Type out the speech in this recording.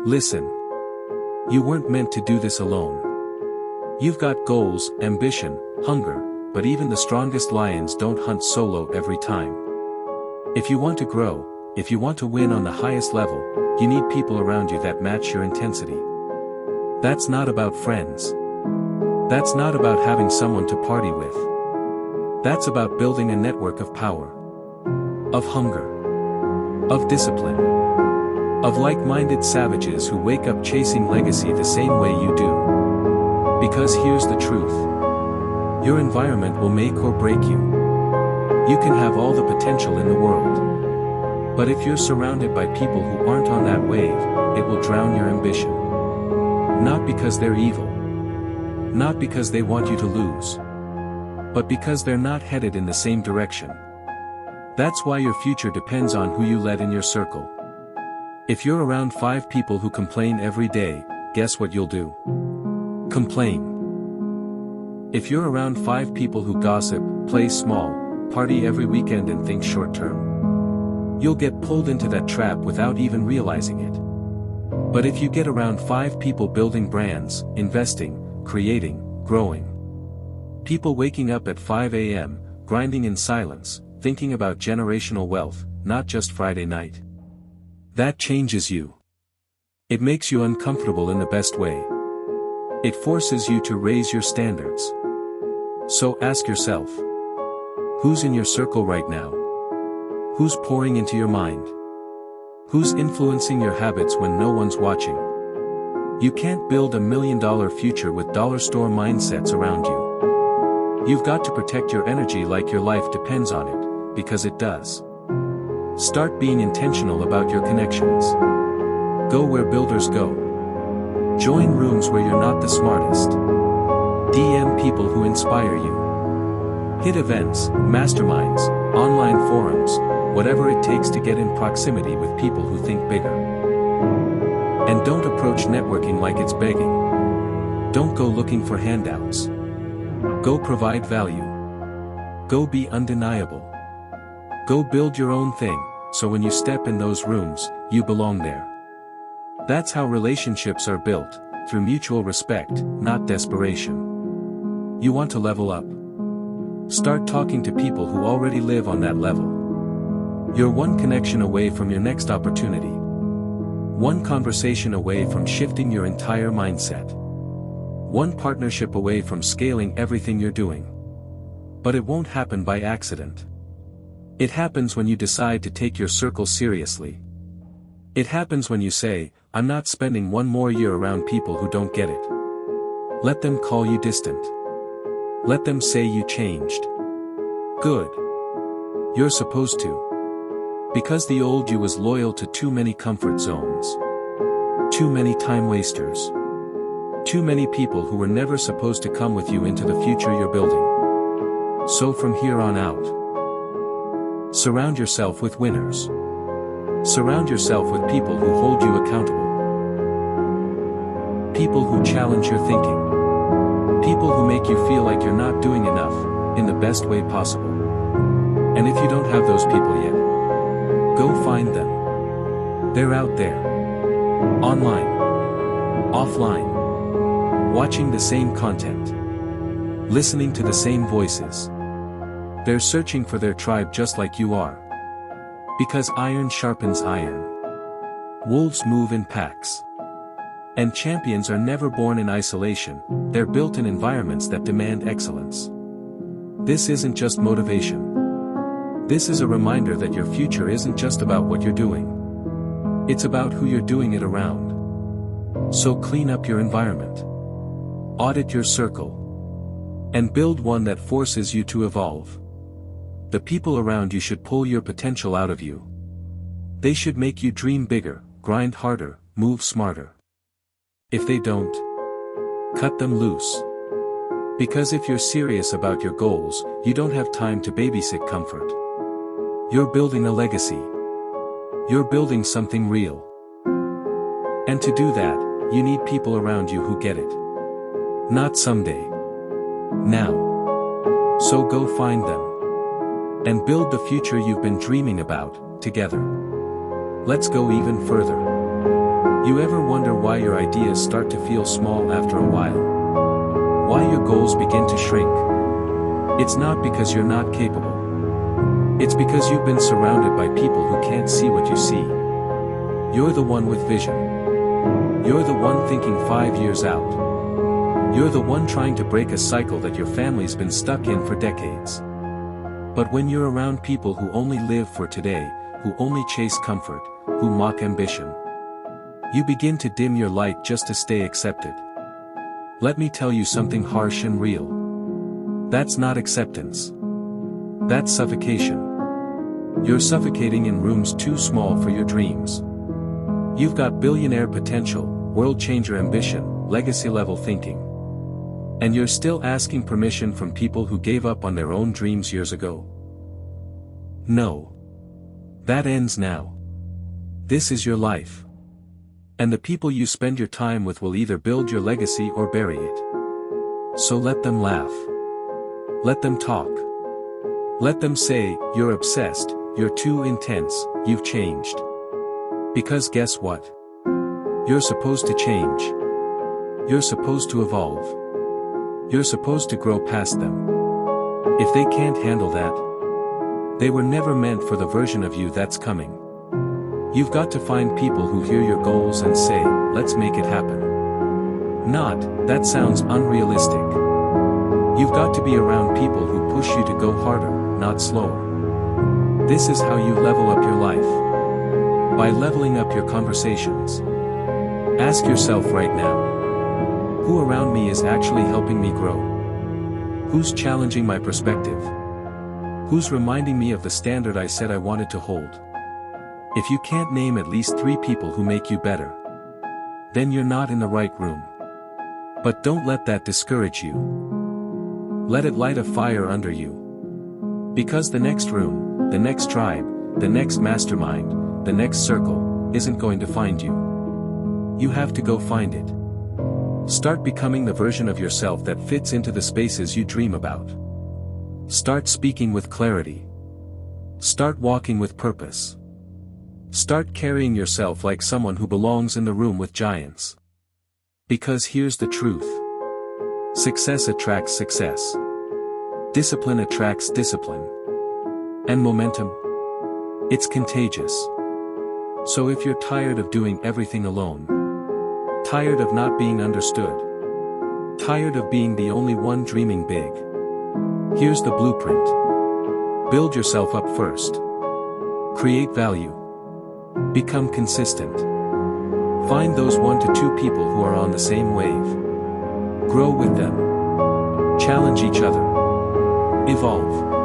Listen. You weren't meant to do this alone. You've got goals, ambition, hunger, but even the strongest lions don't hunt solo every time. If you want to grow, if you want to win on the highest level, you need people around you that match your intensity. That's not about friends. That's not about having someone to party with. That's about building a network of power. Of hunger. Of discipline. Of like-minded savages who wake up chasing legacy the same way you do. Because here's the truth. Your environment will make or break you. You can have all the potential in the world. But if you're surrounded by people who aren't on that wave, it will drown your ambition. Not because they're evil. Not because they want you to lose. But because they're not headed in the same direction. That's why your future depends on who you let in your circle. If you're around 5 people who complain every day, guess what you'll do? Complain. If you're around 5 people who gossip, play small, party every weekend and think short term, you'll get pulled into that trap without even realizing it. But if you get around 5 people building brands, investing, creating, growing, people waking up at 5 a.m., grinding in silence, thinking about generational wealth, not just Friday night. That changes you. It makes you uncomfortable in the best way. It forces you to raise your standards. So ask yourself. Who's in your circle right now? Who's pouring into your mind? Who's influencing your habits when no one's watching? You can't build $1 million future with dollar store mindsets around you. You've got to protect your energy like your life depends on it, because it does. Start being intentional about your connections. Go where builders go. Join rooms where you're not the smartest. DM people who inspire you. Hit events, masterminds, online forums, whatever it takes to get in proximity with people who think bigger. And don't approach networking like it's begging. Don't go looking for handouts. Go provide value. Go be undeniable. Go build your own thing, so when you step in those rooms, you belong there. That's how relationships are built, through mutual respect, not desperation. You want to level up? Start talking to people who already live on that level. You're one connection away from your next opportunity. One conversation away from shifting your entire mindset. One partnership away from scaling everything you're doing. But it won't happen by accident. It happens when you decide to take your circle seriously. It happens when you say, I'm not spending one more year around people who don't get it. Let them call you distant. Let them say you changed. Good. You're supposed to. Because the old you was loyal to too many comfort zones. Too many time wasters. Too many people who were never supposed to come with you into the future you're building. So from here on out, surround yourself with winners. Surround yourself with people who hold you accountable. People who challenge your thinking. People who make you feel like you're not doing enough, in the best way possible. And if you don't have those people yet, go find them. They're out there. Online. Offline. Watching the same content. Listening to the same voices. They're searching for their tribe just like you are. Because iron sharpens iron. Wolves move in packs. And champions are never born in isolation, they're built in environments that demand excellence. This isn't just motivation. This is a reminder that your future isn't just about what you're doing. It's about who you're doing it around. So clean up your environment. Audit your circle. And build one that forces you to evolve. The people around you should pull your potential out of you. They should make you dream bigger, grind harder, move smarter. If they don't, cut them loose. Because if you're serious about your goals, you don't have time to babysit comfort. You're building a legacy. You're building something real. And to do that, you need people around you who get it. Not someday. Now. So go find them. And build the future you've been dreaming about, together. Let's go even further. You ever wonder why your ideas start to feel small after a while? Why your goals begin to shrink? It's not because you're not capable. It's because you've been surrounded by people who can't see what you see. You're the one with vision. You're the one thinking 5 years out. You're the one trying to break a cycle that your family's been stuck in for decades. But when you're around people who only live for today, who only chase comfort, who mock ambition, you begin to dim your light just to stay accepted. Let me tell you something harsh and real. That's not acceptance. That's suffocation. You're suffocating in rooms too small for your dreams. You've got billionaire potential, world-changer ambition, legacy-level thinking. And you're still asking permission from people who gave up on their own dreams years ago. No. That ends now. This is your life. And the people you spend your time with will either build your legacy or bury it. So let them laugh. Let them talk. Let them say, you're obsessed, you're too intense, you've changed. Because guess what? You're supposed to change. You're supposed to evolve. You're supposed to grow past them. If they can't handle that, they were never meant for the version of you that's coming. You've got to find people who hear your goals and say, let's make it happen. Not, that sounds unrealistic. You've got to be around people who push you to go harder, not slower. This is how you level up your life. By leveling up your conversations. Ask yourself right now. Who around me is actually helping me grow? Who's challenging my perspective? Who's reminding me of the standard I said I wanted to hold? If you can't name at least 3 people who make you better, then you're not in the right room. But don't let that discourage you. Let it light a fire under you. Because the next room, the next tribe, the next mastermind, the next circle, isn't going to find you. You have to go find it. Start becoming the version of yourself that fits into the spaces you dream about. Start speaking with clarity. Start walking with purpose. Start carrying yourself like someone who belongs in the room with giants. Because here's the truth. Success attracts success. Discipline attracts discipline. And momentum? It's contagious. So if you're tired of doing everything alone, tired of not being understood, tired of being the only one dreaming big, here's the blueprint. Build yourself up first. Create value. Become consistent. Find those 1 to 2 people who are on the same wave. Grow with them. Challenge each other. Evolve.